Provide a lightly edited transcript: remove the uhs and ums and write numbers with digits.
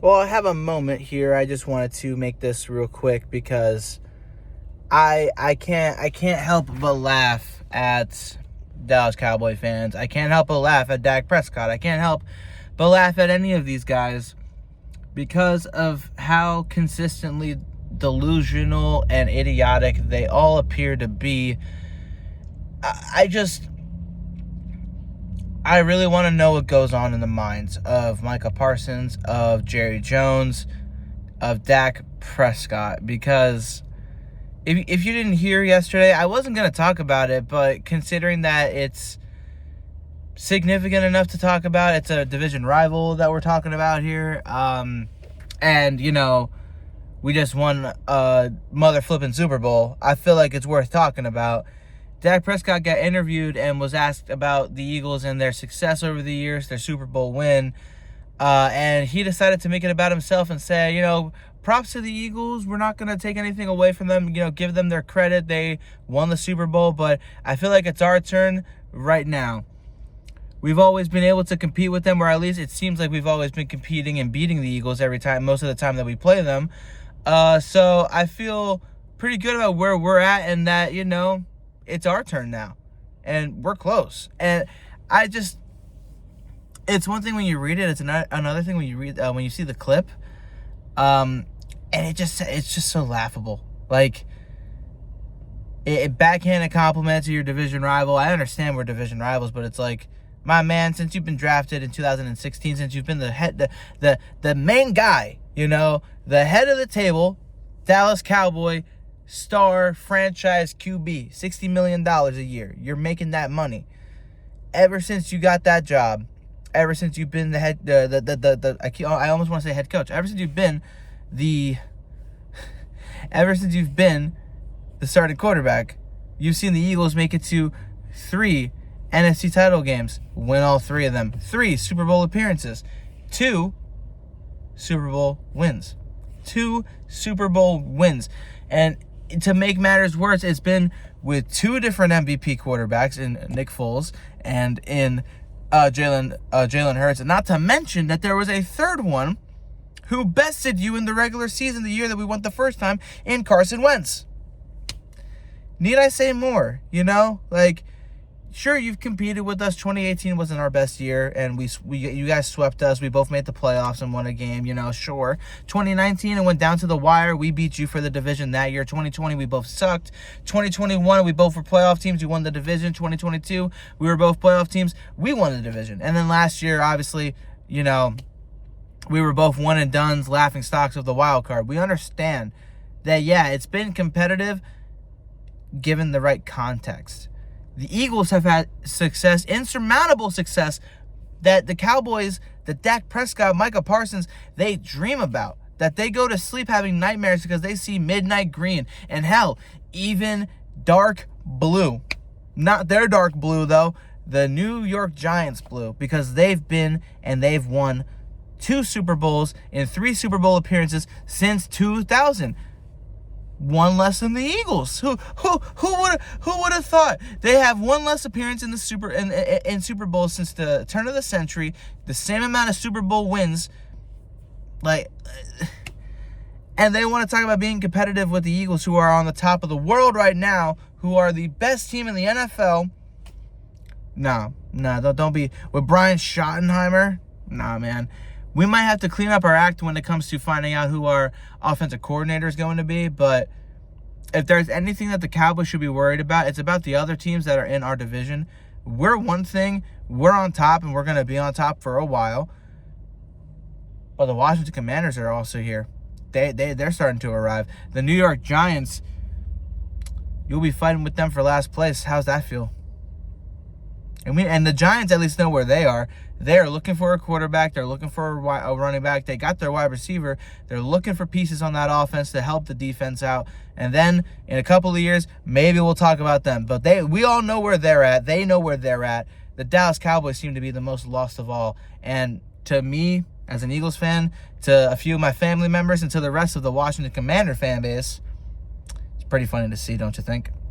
Well, I have a moment here. I just wanted to make this real quick because I can't help but laugh at Dallas Cowboy fans. I can't help but laugh at Dak Prescott. I can't help but laugh at any of these guys because of how consistently delusional and idiotic they all appear to be. I really want to know what goes on in the minds of Micah Parsons, of Jerry Jones, of Dak Prescott, because if you didn't hear yesterday, I wasn't going to talk about it, but considering that it's significant enough to talk about, it's a division rival that we're talking about here, and, we just won a mother-flipping Super Bowl, I feel like it's worth talking about. Dak Prescott got interviewed and was asked about the Eagles and their success over the years, their Super Bowl win, and he decided to make it about himself and say, props to the Eagles. We're not going to take anything away from them, give them their credit. They won the Super Bowl, but I feel like it's our turn right now. We've always been able to compete with them, or at least it seems like we've always been competing and beating the Eagles every time, most of the time that we play them. So I feel pretty good about where we're at and that, it's our turn now, and we're close. And it's one thing when you read it, it's another thing when you read when you see the clip, and it's just so laughable. Like, it backhanded compliment to your division rival. I understand we're division rivals, but it's like, my man, since you've been drafted in 2016, since you've been the main guy, the head of the table, Dallas Cowboy star franchise QB, $60 million a year. You're making that money. Ever since you got that job, ever since you've been the head, I almost want to say head coach. Ever since you've been the starting quarterback, you've seen the Eagles make it to 3 NFC title games, win all 3 of them, 3 Super Bowl appearances, 2 Super Bowl wins, 2 Super Bowl wins, and to make matters worse, it's been with 2 different MVP quarterbacks in Nick Foles and in Jalen Hurts. And not to mention that there was a third one who bested you in the regular season the year that we went the first time in Carson Wentz. Need I say more? Sure, you've competed with us. 2018 wasn't our best year, and you guys swept us. We both made the playoffs and won a game, sure. 2019, it went down to the wire. We beat you for the division that year. 2020, we both sucked. 2021, we both were playoff teams. We won the division. 2022, we were both playoff teams. We won the division. And then last year, obviously, we were both one-and-dones, laughing stocks of the wild card. We understand that, it's been competitive given the right context. The Eagles have had success, insurmountable success, that the Cowboys, that Dak Prescott, Micah Parsons, they dream about, that they go to sleep having nightmares because they see midnight green, and hell, even dark blue. Not their dark blue, though, the New York Giants blue, because they've been and they've won 2 Super Bowls in 3 Super Bowl appearances since 2000. One less than the Eagles. Who would have thought? They have one less appearance in the Super Bowl since the turn of the century. The same amount of Super Bowl wins. And they want to talk about being competitive with the Eagles, who are on the top of the world right now, who are the best team in the NFL. No, don't be with Brian Schottenheimer. Nah, man. We might have to clean up our act when it comes to finding out who our offensive coordinator is going to be, but if there's anything that the Cowboys should be worried about, it's about the other teams that are in our division. We're one thing, we're on top, and we're going to be on top for a while, but the Washington Commanders are also here. They're starting to arrive. The New York Giants, you'll be fighting with them for last place. How's that feel? And the Giants at least know where they are. They're looking for a quarterback. They're looking for a running back. They got their wide receiver. They're looking for pieces on that offense to help the defense out. And then in a couple of years, maybe we'll talk about them. But we all know where they're at. They know where they're at. The Dallas Cowboys seem to be the most lost of all. And to me, as an Eagles fan, to a few of my family members, and to the rest of the Washington Commander fan base, it's pretty funny to see, don't you think?